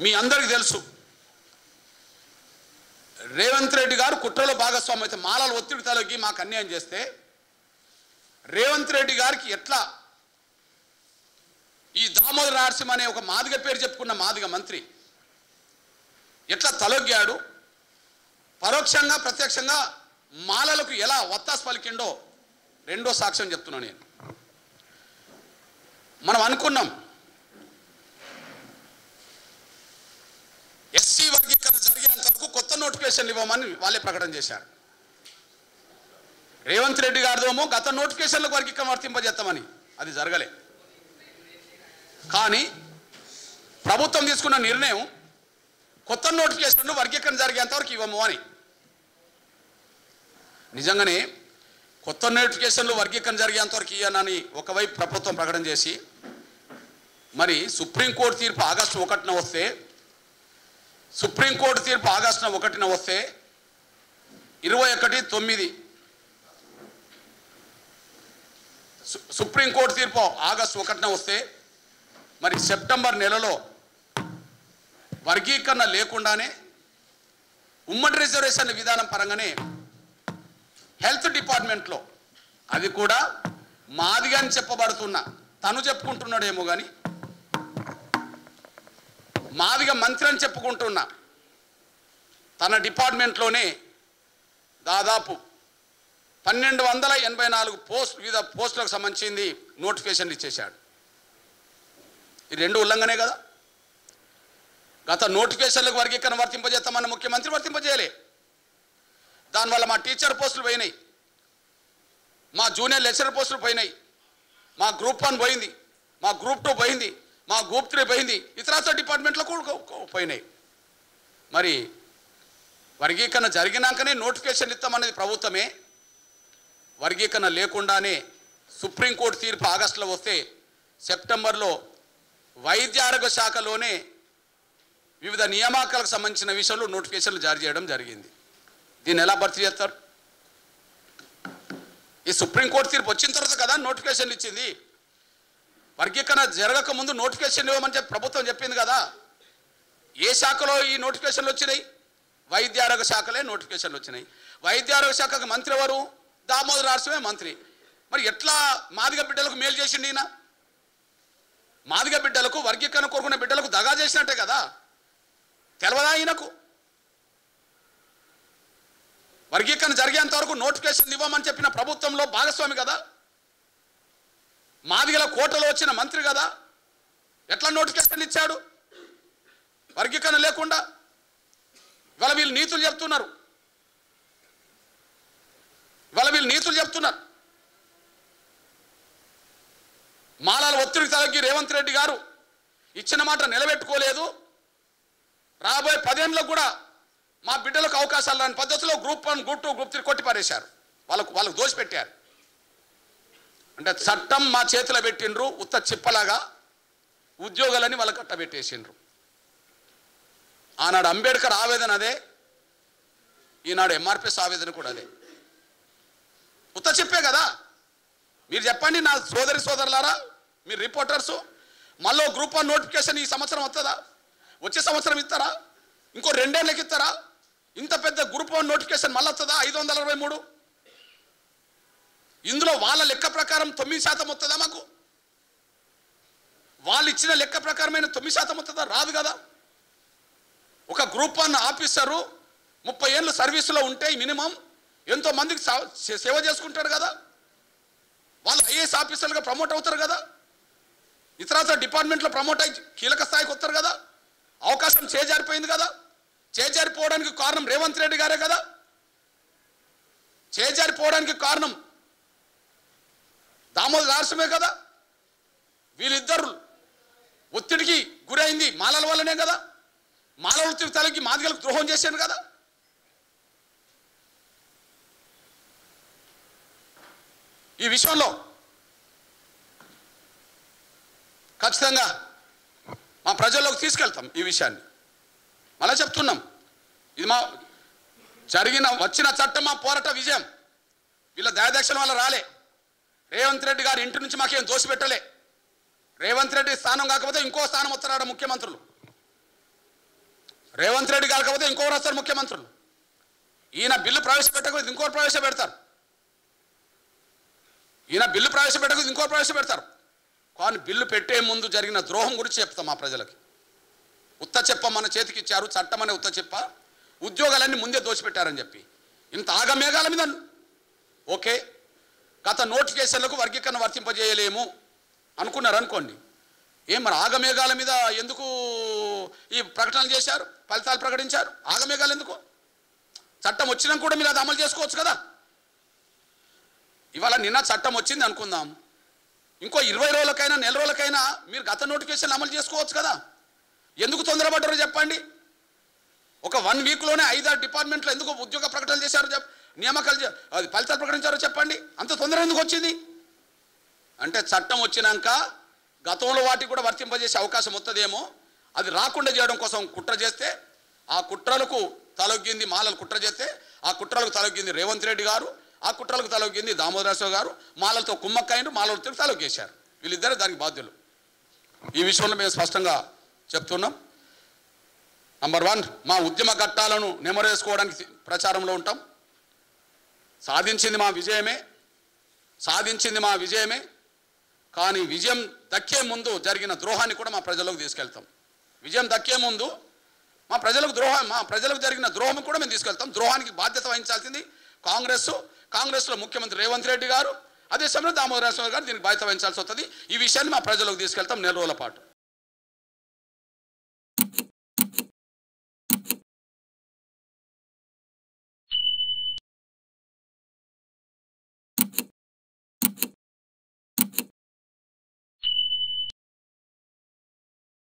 మీ అందరికీ తెలుసు రేవంత్ రెడ్డి గారు కుట్రలో భాగస్వామి అయితే మాలల ఒత్తిడి తలకి మాకు అన్యాయం చేస్తే రేవంత్ రెడ్డి గారికి ఎట్లా ఈ దామోదర నరసింహ అనే ఒక మాదిగ పేరు చెప్పుకున్న మాదిగ మంత్రి ఎట్లా తలొగ్గాడు, పరోక్షంగా ప్రత్యక్షంగా మాలలకు ఎలా ఒత్తాసు పలికిండో రెండో సాక్ష్యం చెప్తున్నా నేను. మనం అనుకున్నాం ఎస్సీ వర్గీకరణ జరిగేంత వరకు కొత్త నోటిఫికేషన్లు ఇవ్వమని వాళ్ళే ప్రకటన చేశారు. రేవంత్ రెడ్డి గారిదేమో గత నోటిఫికేషన్లకు వర్గీకరణ వర్తింపజేస్తామని, అది జరగలే. కానీ ప్రభుత్వం తీసుకున్న నిర్ణయం కొత్త నోటిఫికేషన్లు వర్గీకరణ జరిగేంత వరకు ఇవ్వము అని. నిజంగానే కొత్త నోటిఫికేషన్లు వర్గీకరణ జరిగేంత వరకు ఇవ్వనని ఒకవైపు ప్రభుత్వం ప్రకటన చేసి, మరి సుప్రీంకోర్టు తీర్పు ఆగస్టు 1న వస్తే, సుప్రీంకోర్టు తీర్పు ఆగస్టు 1న వస్తే 21/9 సుప్రీంకోర్టు తీర్పు ఆగస్టు 1న వస్తే మరి సెప్టెంబర్ నెలలో వర్గీకరణ లేకుండానే ఉమ్మడి రిజర్వేషన్ విధానం పరంగానే హెల్త్ డిపార్ట్మెంట్లో, అది కూడా మాదిగా అని చెప్పబడుతున్న తను చెప్పుకుంటున్నాడేమో కానీ మాదిగా మంత్రి అని చెప్పుకుంటున్నా తన డిపార్ట్మెంట్లోనే దాదాపు 1284 వివిధ పోస్టులకు సంబంధించింది నోటిఫికేషన్లు ఇచ్చేశాడు. ఈ రెండు ఉల్లంఘనే కదా. గత నోటిఫికేషన్లకు వర్గీకరణ వర్తింపజేస్తామన్న ముఖ్యమంత్రి వర్తింపజేయలే. దానివల్ల మా టీచర్ పోస్టులు పోయినాయి, మా జూనియర్ లెక్చరర్ పోస్టులు పోయినాయి, మా గ్రూప్ 1 పోయింది, మా గ్రూప్ 2 పోయింది, మా గ్రూప్ 3 పోయింది, ఇతర డిపార్ట్మెంట్లో కూడా పోయినాయి. మరి వర్గీకరణ జరిగినాకనే నోటిఫికేషన్ ఇస్తామన్నది ప్రభుత్వమే. వర్గీకరణ లేకుండానే సుప్రీంకోర్టు తీర్పు ఆగస్టులో వస్తే సెప్టెంబర్లో వైద్య ఆరోగ్య శాఖలోనే వివిధ నియామకాలకు సంబంధించిన విషయంలో నోటిఫికేషన్లు జారీ చేయడం జరిగింది. దీన్ని ఎలా భర్తీ చేస్తారు? ఈ సుప్రీంకోర్టు తీర్పు వచ్చిన తర్వాత కదా నోటిఫికేషన్లు ఇచ్చింది. వర్గీకరణ జరగక ముందు నోటిఫికేషన్ ఇవ్వమని చెప్పి ప్రభుత్వం చెప్పింది కదా. ఏ శాఖలో ఈ నోటిఫికేషన్లు వచ్చినాయి? వైద్య ఆరోగ్య శాఖలే నోటిఫికేషన్లు వచ్చినాయి. వైద్య ఆరోగ్య శాఖకు మంత్రి ఎవరు? దామోదర నరసింహే మంత్రి. మరి ఎట్లా మాదిగ బిడ్డలకు మేలు చేసిండు ఈయన? మాదిగ బిడ్డలకు, వర్గీకరణ కోరుకునే బిడ్డలకు దగా చేసినట్టే కదా. తెలవదా ఈయనకు? వర్గీకరణ జరిగేంత వరకు నోటిఫికేషన్ ఇవ్వమని చెప్పిన ప్రభుత్వంలో భాగస్వామి కదా, మాదిగల కోటలో వచ్చిన మంత్రి కదా. ఎట్లా నోటిఫికేషన్ ఇచ్చాడు వర్గీకరణ లేకుండా? ఇవాళ వీళ్ళు నీతులు చెప్తున్నారు, మాలాల ఒత్తిడి తలకి రేవంత్ రెడ్డి గారు ఇచ్చిన మాట నిలబెట్టుకోలేదు. రాబోయే 10 ఏళ్ళకు కూడా మా బిడ్డలకు అవకాశాలు రాని పద్ధతిలో గ్రూప్ 1, గ్రూప్ 2, గ్రూప్ 3 కొట్టి పారేశారు. వాళ్ళకు దోషిపెట్టారు. అంటే చట్టం మా చేతిలో పెట్టిండ్రు, ఉత్త చిప్పలాగా ఉద్యోగాలని వాళ్ళ కట్టబెట్టేసిండ్రు. ఆనాడు అంబేద్కర్ ఆవేదన అదే, ఈనాడు ఎంఆర్పిఎస్ ఆవేదన కూడా అదే. ఉత్త చెప్పే కదా. మీరు చెప్పండి నా సోదరులారా, మీరు రిపోర్టర్సు, మళ్ళీ గ్రూప్ 1 నోటిఫికేషన్ ఈ సంవత్సరం వస్తుందా? వచ్చే సంవత్సరం ఇస్తారా? ఇంకో 2 ఏళ్ళకి ఇస్తారా? ఇంత పెద్ద గ్రూప్ 1 నోటిఫికేషన్ మళ్ళీ వస్తుందా? 523. ఇందులో వాళ్ళ లెక్క ప్రకారం 9% వస్తుందా? మాకు వాళ్ళు ఇచ్చిన లెక్క ప్రకారమైన 9% వస్తుందా? రాదు కదా. ఒక గ్రూప్ 1 ఆఫీసరు 30 ఏళ్ళు సర్వీసులో ఉంటే మినిమం ఎంతో మందికి సేవ చేసుకుంటాడు కదా. వాళ్ళు ఐఏఎస్ ఆఫీసర్లుగా ప్రమోట్ అవుతారు కదా, ఇతర డిపార్ట్మెంట్లో ప్రమోట్ అయ్యి కీలక స్థాయికి వస్తారు కదా. అవకాశం చేజారిపోయింది కదా. చేజారిపోవడానికి కారణం రేవంత్ రెడ్డి గారే కదా. చేజారిపోవడానికి కారణం దామోదర నరసింహే కదా. వీళ్ళిద్దరు ఒత్తిడికి గురైంది మాలల వల్లనే కదా. మాలల ఒత్తిడి తలకి మాదిగలకు ద్రోహం చేశాను కదా. ఈ విషయంలో ఖచ్చితంగా మా ప్రజల్లోకి తీసుకెళ్తాం. ఈ విషయాన్ని మళ్ళీ చెప్తున్నాం, ఇది మా వచ్చిన చట్టం మా పోరాట విజయం. వీళ్ళ దయాదక్షిణ వల్ల రాలే. రేవంత్ రెడ్డి గారి ఇంటి నుంచి మాకేం దోషి పెట్టలే. రేవంత్ రెడ్డి స్థానం కాకపోతే ఇంకో స్థానం వస్తారాడ ముఖ్యమంత్రులు. రేవంత్ రెడ్డి కాకపోతే ఇంకొకరు వస్తారు ముఖ్యమంత్రులు. ఈయన బిల్లు ప్రవేశపెట్టకపోతే ఇంకోరు ప్రవేశపెడతారు. కానీ బిల్లు పెట్టే ముందు జరిగిన ద్రోహం గురించి చెప్తాం మా ప్రజలకి. ఉత్త చెప్ప మన చేతికి ఇచ్చారు, చట్టం అనే ఉత్త చెప్ప, ఉద్యోగాలన్నీ ముందే దోచిపెట్టారని చెప్పి ఇంత ఆగమేఘాల మీద ఓకే గత నోటిఫికేషన్లకు వర్గీకరణ వర్తింపజేయలేము అనుకున్నారనుకోండి. మరి ఆగమేఘాల మీద ఎందుకు ఈ ప్రకటనలు చేశారు, ఫలితాలు ప్రకటించారు? ఆగమేఘాలు ఎందుకు? చట్టం వచ్చినా కూడా మీరు అది అమలు చేసుకోవచ్చు కదా. ఇవాళ నిన్న చట్టం వచ్చింది అనుకుందాం, ఇంకో 20 రోజులకైనా నెల రోజులకైనా మీరు గత నోటిఫికేషన్ అమలు చేసుకోవచ్చు కదా. ఎందుకు తొందరపడ్డారో చెప్పండి. ఒక 1 వీక్లోనే 5 డిపార్ట్మెంట్లో ఎందుకు ఉద్యోగ ప్రకటనలు చేశారు, నియామకాలు అది ఫలితాలు ప్రకటించారో చెప్పండి. అంత తొందర ఎందుకు వచ్చింది అంటే చట్టం వచ్చినాక గతంలో వాటికి కూడా వర్తింపజేసే అవకాశం వస్తుందేమో, అది రాకుండా చేయడం కోసం కుట్ర చేస్తే, ఆ కుట్రలకు తలొగ్గింది మాలలు కుట్ర చేస్తే, ఆ కుట్రలకు తలొగ్గింది రేవంత్ రెడ్డి గారు, ఆ కుట్రలకు తలొగ్గింది దామోదరరావు గారు. మాలలతో కుమ్మక్కయ్యండు, మాలలతో తలొగ్గేశారు. వీళ్ళిద్దరే దానికి బాధ్యులు. ఈ విషయంలో మేము స్పష్టంగా చెప్తున్నాం. నంబర్ 1, మా ఉద్యమ ఘట్టాలను నెమరేసుకోవడానికి ప్రచారంలో ఉంటాం. సాధించింది మా విజయమే. కానీ విజయం దక్కే ముందు జరిగిన ద్రోహాన్ని కూడా మా ప్రజలకు తీసుకెళ్తాం. విజయం దక్కే ముందు మా ప్రజలకు జరిగిన ద్రోహం కూడా మేము తీసుకెళ్తాం. ద్రోహానికి బాధ్యత వహించాల్సింది కాంగ్రెస్లో ముఖ్యమంత్రి రేవంత్ రెడ్డి గారు, అదే సమయంలో దామోదరరావు గారు దీనికి బాధ్యత వహించాల్సి వస్తుంది. ఈ విషయాన్ని మా ప్రజలకు తీసుకెళ్తాం 4 రోజుల పాటు.